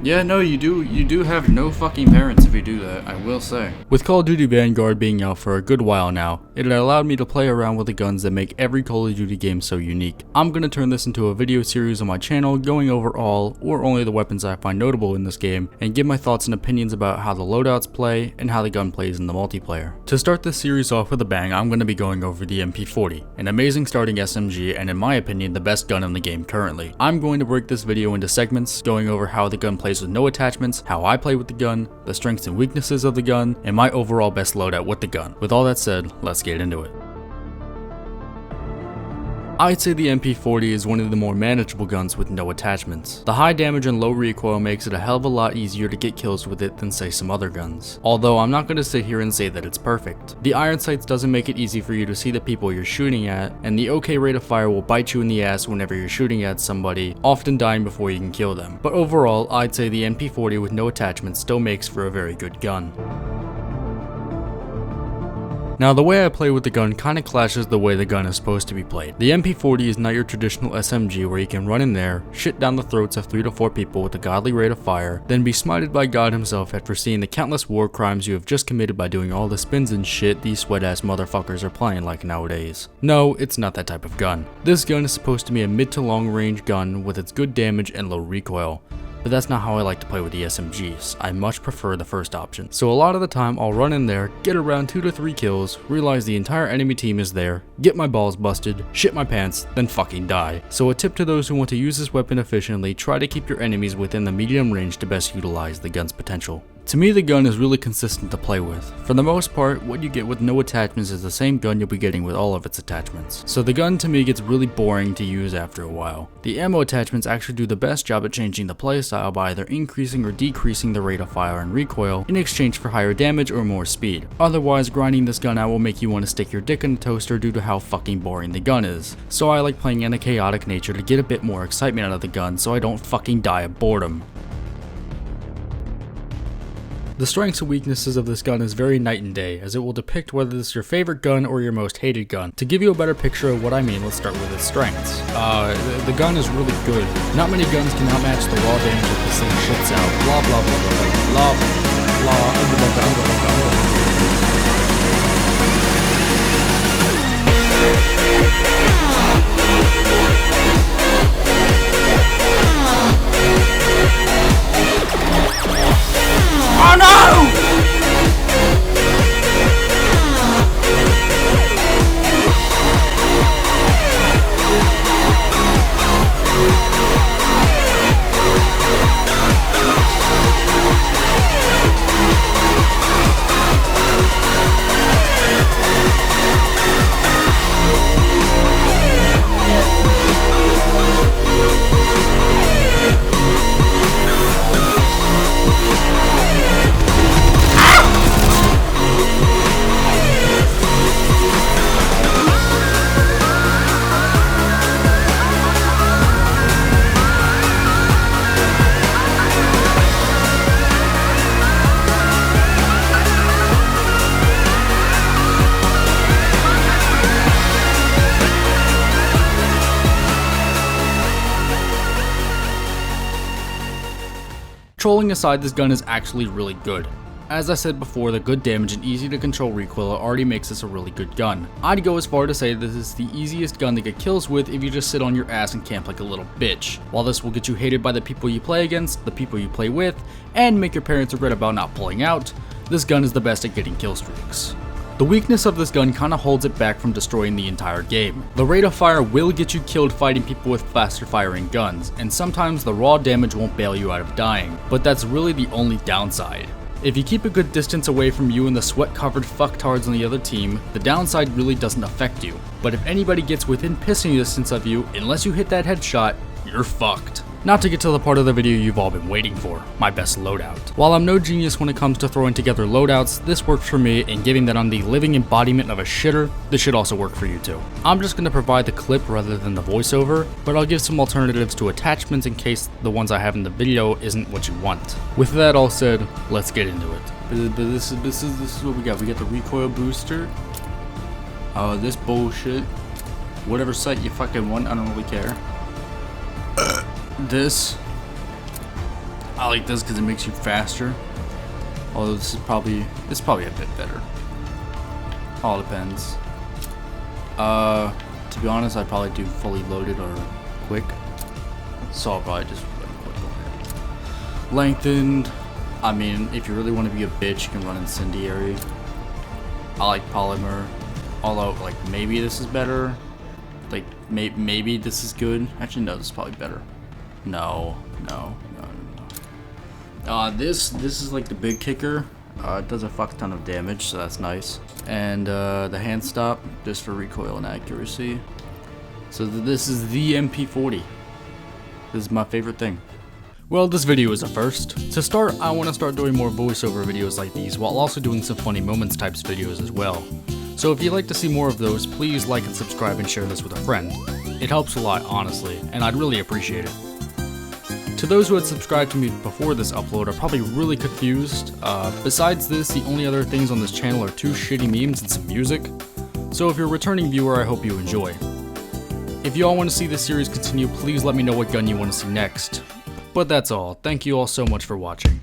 Yeah, no, you do have no fucking parents if you do that, I will say. With Call of Duty Vanguard being out for a good while now, it allowed me to play around with the guns that make every Call of Duty game so unique. I'm gonna turn this into a video series on my channel going over all or only the weapons I find notable in this game and give my thoughts and opinions about how the loadouts play and how the gun plays in the multiplayer. To start this series off with a bang, I'm gonna be going over the MP-40, an amazing starting SMG and in my opinion the best gun in the game currently. I'm going to break this video into segments, going over how the gun plays with no attachments, how I play with the gun, the strengths and weaknesses of the gun, and my overall best loadout with the gun. With all that said, let's get into it. I'd say the MP-40 is one of the more manageable guns with no attachments. The high damage and low recoil makes it a hell of a lot easier to get kills with it than say some other guns. Although I'm not going to sit here and say that it's perfect. The iron sights doesn't make it easy for you to see the people you're shooting at, and the OK rate of fire will bite you in the ass whenever you're shooting at somebody, often dying before you can kill them. But overall, I'd say the MP-40 with no attachments still makes for a very good gun. Now the way I play with the gun kinda clashes the way the gun is supposed to be played. The MP-40 is not your traditional SMG where you can run in there, shit down the throats of 3 to 4 people with a godly rate of fire, then be smited by God himself after seeing the countless war crimes you have just committed by doing all the spins and shit these sweat ass motherfuckers are playing like nowadays. No, it's not that type of gun. This gun is supposed to be a mid to long range gun with its good damage and low recoil. But that's not how I like to play with the SMGs. I much prefer the first option. So a lot of the time I'll run in there, get around 2 to 3 kills, realize the entire enemy team is there, get my balls busted, shit my pants, then fucking die. So a tip to those who want to use this weapon efficiently, try to keep your enemies within the medium range to best utilize the gun's potential. To me, the gun is really consistent to play with. For the most part, what you get with no attachments is the same gun you'll be getting with all of its attachments. So the gun to me gets really boring to use after a while. The ammo attachments actually do the best job at changing the playstyle by either increasing or decreasing the rate of fire and recoil in exchange for higher damage or more speed. Otherwise, grinding this gun out will make you want to stick your dick in a toaster due to how fucking boring the gun is. So I like playing in a chaotic nature to get a bit more excitement out of the gun so I don't fucking die of boredom. The strengths and weaknesses of this gun is very night and day, as it will depict whether this is your favorite gun or your most hated gun. To give you a better picture of what I mean, let's start with its strengths. The gun is really good. Not many guns can outmatch the raw damage that this thing shits out. Blah blah blah blah blah blah blah. Oh no! Trolling aside, this gun is actually really good. As I said before, the good damage and easy to control recoil already makes this a really good gun. I'd go as far to say this is the easiest gun to get kills with if you just sit on your ass and camp like a little bitch. While this will get you hated by the people you play against, the people you play with, and make your parents regret about not pulling out, this gun is the best at getting kill streaks. The weakness of this gun kinda holds it back from destroying the entire game. The rate of fire will get you killed fighting people with faster firing guns, and sometimes the raw damage won't bail you out of dying, but that's really the only downside. If you keep a good distance away from you and the sweat-covered fucktards on the other team, the downside really doesn't affect you. But if anybody gets within pissing distance of you, unless you hit that headshot, you're fucked. Not to get to the part of the video you've all been waiting for, my best loadout. While I'm no genius when it comes to throwing together loadouts, this works for me, and given that I'm the living embodiment of a shitter, this should also work for you too. I'm just going to provide the clip rather than the voiceover, but I'll give some alternatives to attachments in case the ones I have in the video isn't what you want. With that all said, let's get into it. But this is what we got. We got the recoil booster. This bullshit. Whatever sight you fucking want, I don't really care. This. I like this because it makes you faster. Although this is probably a bit better. All depends. To be honest, I'd probably do fully loaded or quick. So I'll probably just run quick over here. Lengthened. I mean, if you really want to be a bitch, you can run incendiary. I like polymer. Although, like, maybe this is better. Like, maybe this is good. Actually, no, this is probably better. No. This is like the big kicker. It does a fuck ton of damage, so that's nice. And the hand stop, just for recoil and accuracy. So this is the MP-40. This is my favorite thing. Well, this video is a first. To start, I want to start doing more voiceover videos like these, while also doing some funny moments types videos as well. So if you'd like to see more of those, please like and subscribe and share this with a friend. It helps a lot, honestly, and I'd really appreciate it. To those who had subscribed to me before this upload are probably really confused. Besides this, the only other things on this channel are 2 shitty memes and some music. So if you're a returning viewer, I hope you enjoy. If you all want to see this series continue, please let me know what gun you want to see next. But that's all. Thank you all so much for watching.